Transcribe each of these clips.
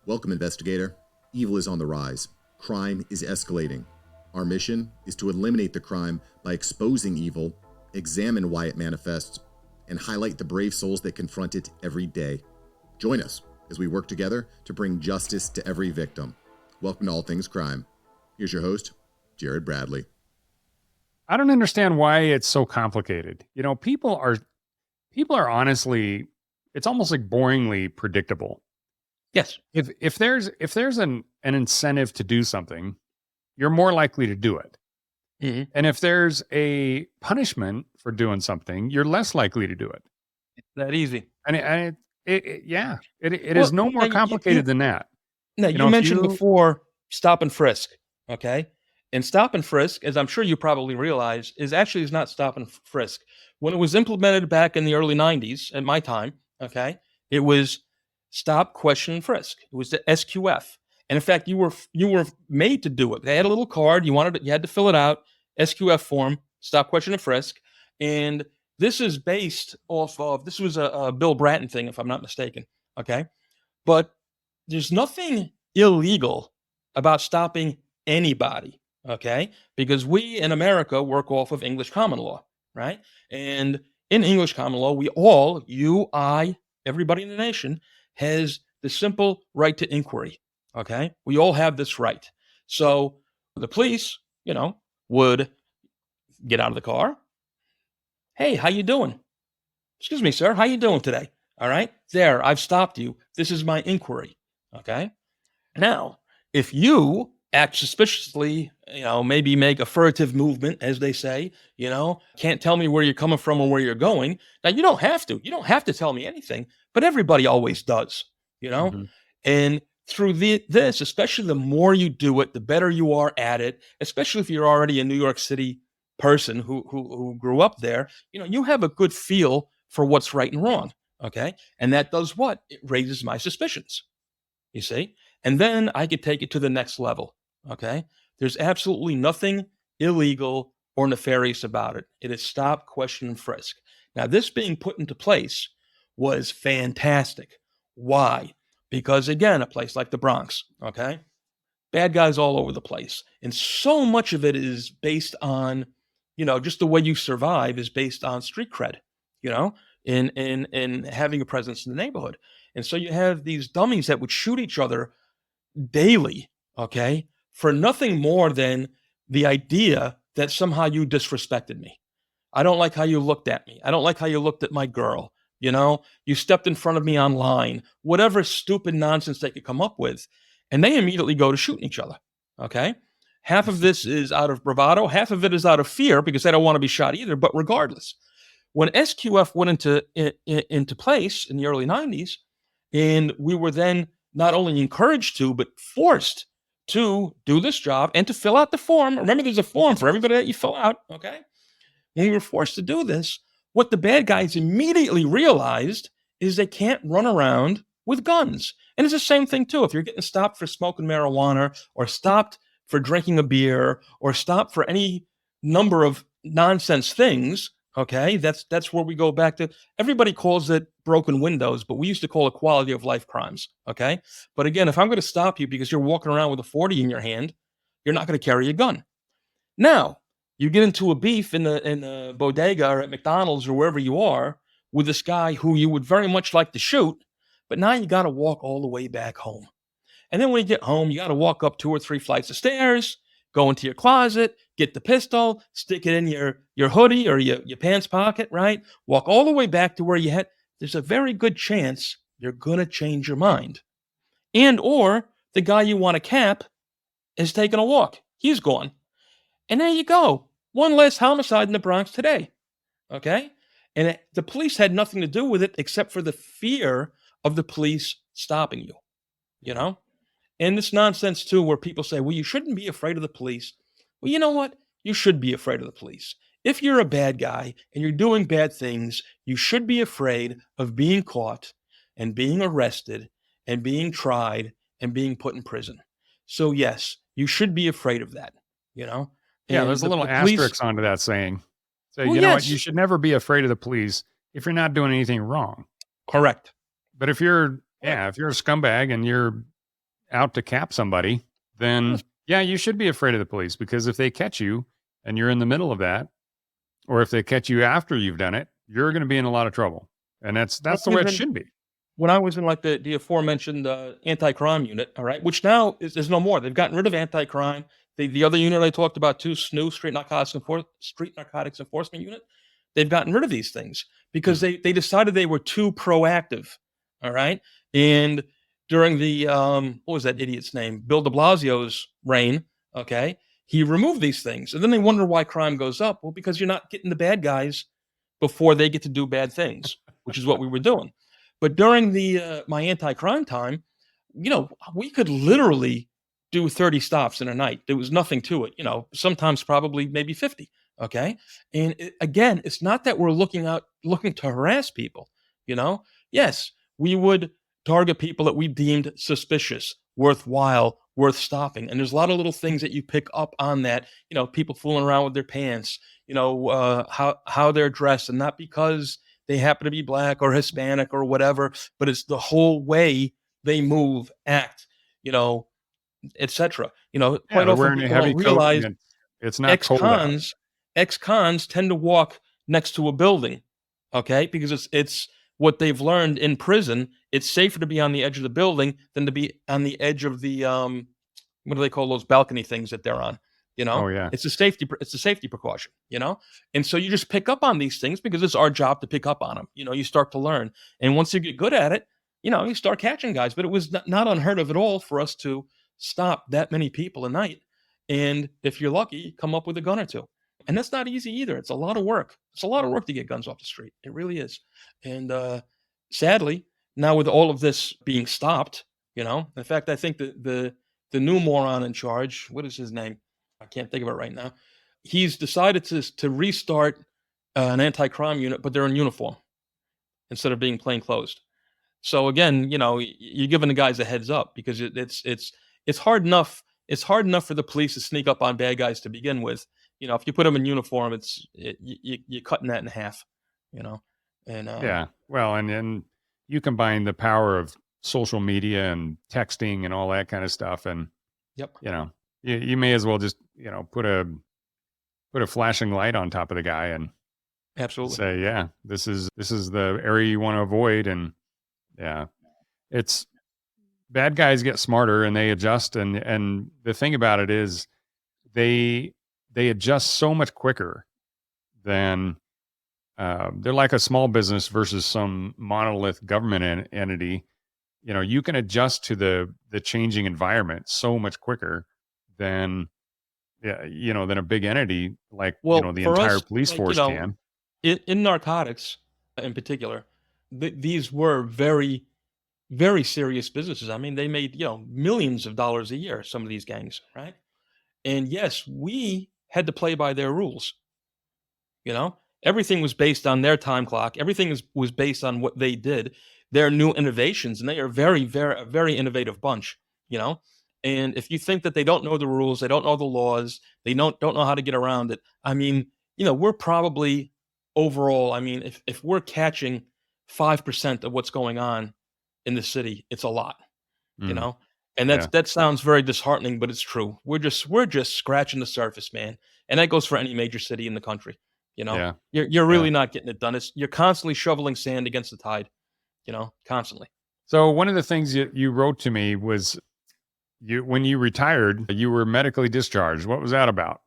Welcome, investigator. Evil is on the rise. Crime is escalating. Our mission is to eliminate the crime by exposing evil, examine why it manifests, and highlight the brave souls that confront it every day. Join us as we work together to bring justice to every victim. Welcome to All Things Crime. Here's your host, Jared Bradley. I don't understand why it's so complicated. You know, people are honestly, it's almost like boringly predictable. Yes. If there's an incentive to do something, you're more likely to do it. Mm-hmm. And if there's a punishment for doing something, you're less likely to do it. It's that easy. And it is no more complicated than that. Now, you mentioned before stop and frisk, okay? And stop and frisk, as I'm sure you probably realize, is not stop and frisk. When it was implemented back in the early 90s, at my time, okay, it was stop, question, and frisk. It was the SQF. And in fact, you were made to do it. They had a little card. You had to fill it out, SQF form, stop, question, and frisk. And this is based off of, this was a Bill Bratton thing, if I'm not mistaken, okay? But there's nothing illegal about stopping anybody, okay? Because we in America work off of English common law, right? And in English common law, we all, you, I, everybody in the nation, has the simple right to inquiry, okay? We all have this right. So the police, would get out of the car. Hey, how you doing? Excuse me, sir, how you doing today? All right, there, I've stopped you. This is my inquiry, okay? Now, if you act suspiciously, maybe make a furtive movement, as they say, can't tell me where you're coming from or where you're going. Now, you don't have to. You don't have to tell me anything, but everybody always does, Mm-hmm. And through this, especially the more you do it, the better you are at it, especially if you're already a New York City person who grew up there, you have a good feel for what's right and wrong, okay? And that does what? It raises my suspicions, you see? And then I could take it to the next level, okay? There's absolutely nothing illegal or nefarious about it. It is stop, question, and frisk. Now, this being put into place was fantastic. Why? Because, again, a place like the Bronx, okay? Bad guys all over the place. And so much of it is based on, just the way you survive is based on street cred, in having a presence in the neighborhood. And so you have these dummies that would shoot each other daily, okay, for nothing more than the idea that somehow you disrespected me. I don't like how you looked at me. I don't like how you looked at my girl. You stepped in front of me online, whatever stupid nonsense they could come up with. And they immediately go to shooting each other, okay? Half of this is out of bravado. Half of it is out of fear because they don't want to be shot either. But regardless, when SQF went into place in the early 90s, and we were then not only encouraged to, but forced to do this job and to fill out the form. Remember, there's a form for everybody that you fill out, okay? When we were forced to do this, what the bad guys immediately realized is they can't run around with guns. And it's the same thing, too. If you're getting stopped for smoking marijuana or stopped for drinking a beer or stopped for any number of nonsense things, okay, that's where we go back to. Everybody calls it broken windows, but we used to call it quality of life crimes, okay? But again, if I'm going to stop you because you're walking around with a 40 in your hand, you're not going to carry a gun. Now, you get into a beef in the bodega or at McDonald's or wherever you are with this guy who you would very much like to shoot, but now you got to walk all the way back home. And then when you get home, you got to walk up 2 or 3 flights of stairs, go into your closet, get the pistol, stick it in your hoodie or your pants pocket, right? Walk all the way back to where you had. There's a very good chance you're going to change your mind. And or the guy you want to cap is taking a walk. He's gone. And there you go. One less homicide in the Bronx today. Okay? And the police had nothing to do with it except for the fear of the police stopping you. And this nonsense, too, where people say, well, you shouldn't be afraid of the police. Well, you know what? You should be afraid of the police. If you're a bad guy and you're doing bad things, you should be afraid of being caught and being arrested and being tried and being put in prison. So, yes, you should be afraid of that, Yeah, there's a little asterisk onto that saying. So, well, you know what? You should never be afraid of the police if you're not doing anything wrong. Correct. But if you're a scumbag and you're out to cap somebody, then yeah, you should be afraid of the police, because if they catch you and you're in the middle of that, or if they catch you after you've done it, you're going to be in a lot of trouble. And that's the way it Even should be. when I was in like the aforementioned anti-crime unit, all right, which now is no more. They've gotten rid of anti-crime. The other unit I talked about too, SNU, Street Narcotics Enforcement Unit, they've gotten rid of these things because they decided they were too proactive. All right, and during the what was that idiot's name, Bill De Blasio's reign, okay, he removed these things, and then they wonder why crime goes up. Well, because you're not getting the bad guys before they get to do bad things, which is what we were doing. But during the my anti-crime time, we could literally do 30 stops in a night. There was nothing to it. Sometimes probably maybe 50. Okay, and again, it's not that we're looking to harass people. Yes, we would target people that we deemed suspicious, worthwhile, worth stopping. And there's a lot of little things that you pick up on that. People fooling around with their pants. How they're dressed, and not because they happen to be black or Hispanic or whatever, but it's the whole way they move, act, etc. Yeah, Quite they're often wearing a people heavy don't coat realize and it's not cold out. ex-cons tend to walk next to a building, okay? Because it's what they've learned in prison. It's safer to be on the edge of the building than to be on the edge of the what do they call those balcony things that they're on? Oh yeah. It's a safety precaution, And so you just pick up on these things because it's our job to pick up on them. You start to learn. And once you get good at it, you start catching guys. But it was not unheard of at all for us to stop that many people a night. And if you're lucky, come up with a gun or two. And that's not easy either. It's a lot of work. It's a lot of work to get guns off the street. It really is. And sadly, now with all of this being stopped, in fact, I think the new moron in charge, what is his name? I can't think of it right now. He's decided to restart an anti-crime unit, but they're in uniform instead of being plain clothes. So again, you're giving the guys a heads up because it's hard enough. It's hard enough for the police to sneak up on bad guys to begin with. If you put them in uniform, you're cutting that in half. And Yeah. Well, and you combine the power of social media and texting and all that kind of stuff, and yep, you may as well just put a flashing light on top of the guy and absolutely say, yeah, this is the area you want to avoid. And yeah, it's bad guys get smarter and they adjust, and the thing about it is they adjust so much quicker than they're like a small business versus some monolith government entity. You can adjust to the changing environment so much quicker than than a big entity like the for entire us, police like, force can. in narcotics in particular, these were very, very serious businesses. I mean, they made millions of dollars a year. Some of these gangs, right? And yes, we had to play by their rules. Everything was based on their time clock. Everything was based on what they did, their new innovations, and they are very, very, a very innovative bunch. And if you think that they don't know the rules, they don't know the laws, they don't know how to get around it. I mean, we're probably overall. I mean, if we're catching 5% of what's going on in the city, it's a lot. Mm, And yeah. that sounds very disheartening, but it's true. We're just scratching the surface, man. And that goes for any major city in the country. Yeah. You're really Yeah. not getting it done. You're constantly shoveling sand against the tide, constantly. So one of the things you wrote to me was when you retired, you were medically discharged. What was that about?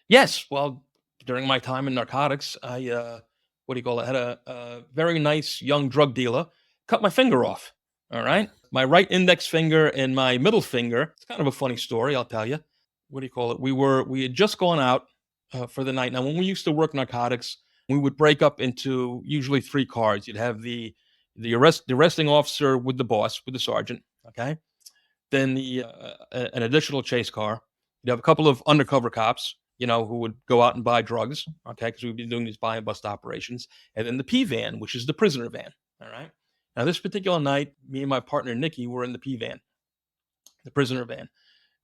Yes. Well, during my time in narcotics, I what do you call it? Had a very nice young drug dealer cut my finger off. All right. My right index finger and my middle finger. It's kind of a funny story, I'll tell you. What do you call it? We had just gone out for the night. Now, when we used to work narcotics, we would break up into usually 3 cars. You'd have the arresting officer with the boss, with the sergeant. Okay. Then an additional chase car. You'd have a couple of undercover cops, who would go out and buy drugs. Okay, because we've been doing these buy and bust operations, and then the P van, which is the prisoner van. All right. Now, this particular night, me and my partner Nikki were in the P van, the prisoner van.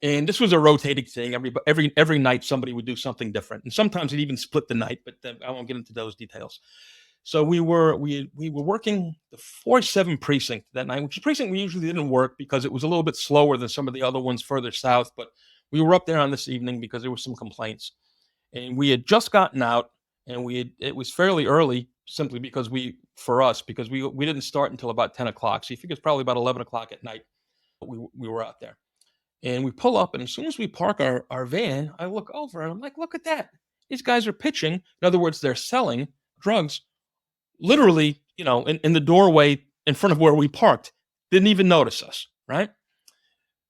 And this was a rotating thing. Every night, somebody would do something different, and sometimes it even split the night. But I won't get into those details. So we were working the 4-7 precinct that night, which is a precinct we usually didn't work because it was a little bit slower than some of the other ones further south. But we were up there on this evening because there were some complaints, and we had just gotten out, and it was fairly early simply because we didn't start until about 10 o'clock. So you figure it's probably about 11 o'clock at night. We were out there, and we pull up, and as soon as we park our van, I look over and I'm like, look at that. These guys are pitching. In other words, they're selling drugs literally, in the doorway in front of where we parked. Didn't even notice us, right?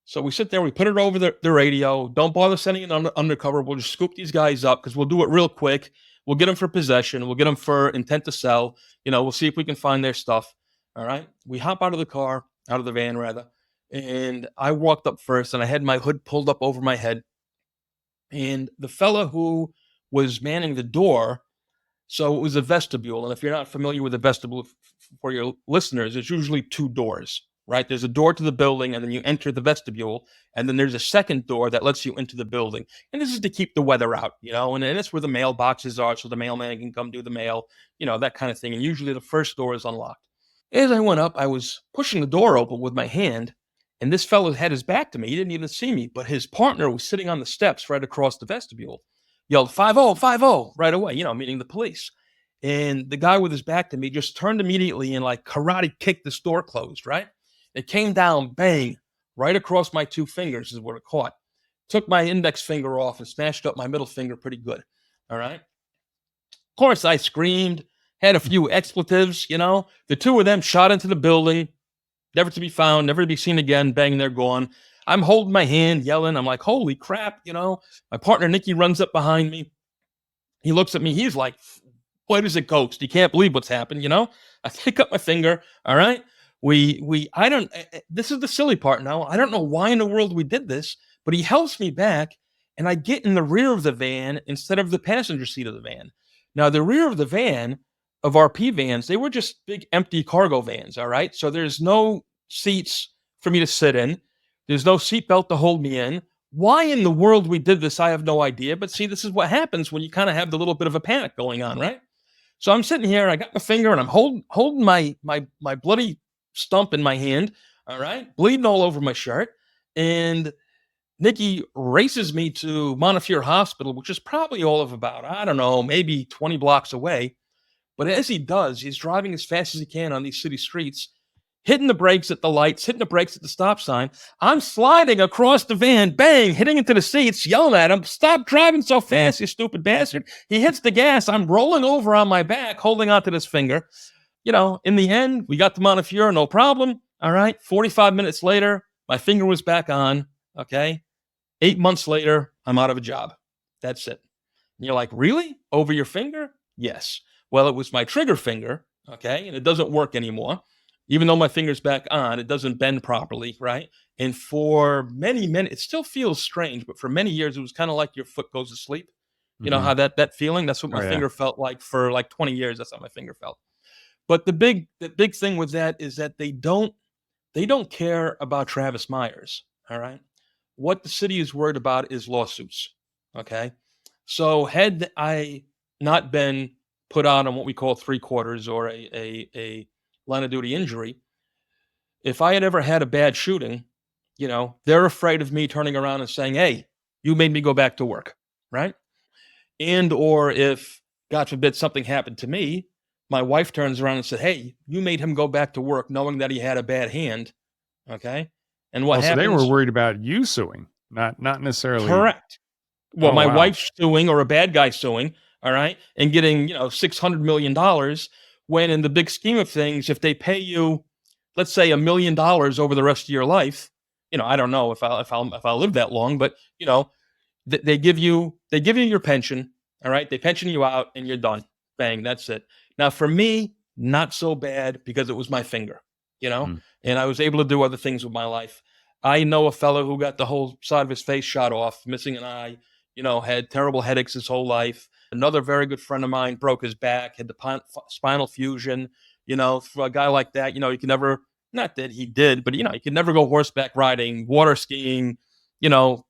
So we sit there, we put it over the radio. Don't bother sending it undercover. We'll just scoop these guys up because we'll do it real quick. We'll get them for possession. We'll get them for intent to sell. We'll see if we can find their stuff. All right. We hop out of the van rather. And I walked up first and I had my hood pulled up over my head. And the fella who was manning the door, so it was a vestibule. And if you're not familiar with a vestibule, for your listeners, it's usually two doors, right? There's a door to the building, and then you enter the vestibule, and then there's a second door that lets you into the building. And this is to keep the weather out, and that's where the mailboxes are, so the mailman can come do the mail, that kind of thing. And usually the first door is unlocked. As I went up, I was pushing the door open with my hand, and this fellow had his back to me. He didn't even see me, but his partner was sitting on the steps right across the vestibule. Yelled 50, 50 right away, meaning the police. And the guy with his back to me just turned immediately and like karate kicked this door closed, right? It came down, bang, right across my two fingers is what it caught. Took my index finger off and smashed up my middle finger pretty good. All right. Of course, I screamed, had a few expletives, The two of them shot into the building, never to be found, never to be seen again. Bang, they're gone. I'm holding my hand, yelling. I'm like, holy crap, My partner, Nikki, runs up behind me. He looks at me. He's like, what is it, Ghost? You can't believe what's happened, I pick up my finger, all right? This is the silly part now. I don't know why in the world we did this, but he helps me back, and I get in the rear of the van instead of the passenger seat of the van. Now, the rear of the van, of RP vans, they were just big empty cargo vans, all right? So there's no seats for me to sit in. There's no seatbelt to hold me in. Why in the world we did this, I have no idea. But see, this is what happens when you kind of have the little bit of a panic going on, right? So I'm sitting here, I got my finger, and I'm holding my bloody stump in my hand, all right, bleeding all over my shirt. And Nikki races me to Montefiore Hospital, which is probably all of about, I don't know, maybe 20 blocks away. But as he does, he's driving as fast as he can on these city streets, hitting the brakes at the lights, hitting the brakes at the stop sign. I'm sliding across the van, bang, hitting into the seats, yelling at him, stop driving so fast, you stupid bastard. He hits the gas. I'm rolling over on my back, holding onto this finger. In the end, we got to Montefiore, no problem. All right. 45 minutes later, my finger was back on. Okay. 8 months later, I'm out of a job. That's it. And you're like, really? Over your finger? Yes. Well, it was my trigger finger. Okay. And it doesn't work anymore. Even though my finger's back on, it doesn't bend properly, right? And for many, it still feels strange, but for many years, it was kind of like your foot goes to sleep. You know how that feeling? That's what my finger felt like for like 20 years. That's how my finger felt. But the big thing with that is that they don't care about Travis Myers, all right? What the city is worried about is lawsuits, okay? So had I not been put out on what we call 3/4 or a line of duty injury, if I had ever had a bad shooting, they're afraid of me turning around and saying, hey, you made me go back to work, right? And or if, God forbid, something happened to me, my wife turns around and said, hey, you made him go back to work knowing that he had a bad hand, okay? And what So happens? they were worried about you suing, not necessarily. Correct. Well, Oh, my wow. wife's suing or a bad guy suing, all right, and getting, $600 million when in the big scheme of things, if they pay you, let's say $1 million over the rest of your life, I don't know if I'll live that long, but, they give you your pension, all right? They pension you out and you're done. Bang, that's it. Now, for me, not so bad because it was my finger, and I was able to do other things with my life. I know a fellow who got the whole side of his face shot off, missing an eye, had terrible headaches his whole life. Another very good friend of mine broke his back, had the spinal fusion. For a guy like that, you can never, not that he did, but, he could never go horseback riding, water skiing,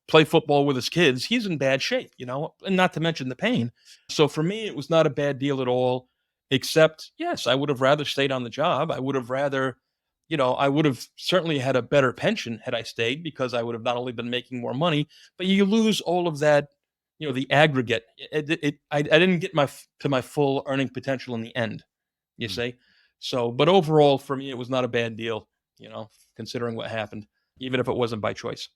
play football with his kids. He's in bad shape, and not to mention the pain. So for me, it was not a bad deal at all. Except, yes, I would have rather stayed on the job. I would have rather, I would have certainly had a better pension had I stayed, because I would have not only been making more money, but you lose all of that, the aggregate. I didn't get to my full earning potential in the end, you see? So, but overall, for me, it was not a bad deal, considering what happened, even if it wasn't by choice.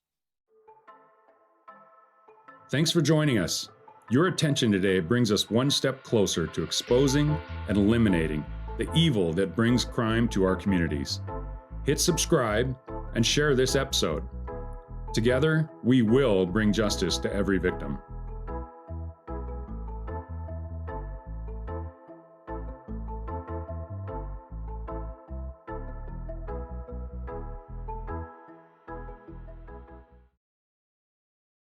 Thanks for joining us. Your attention today brings us one step closer to exposing and eliminating the evil that brings crime to our communities. Hit subscribe and share this episode. Together, we will bring justice to every victim.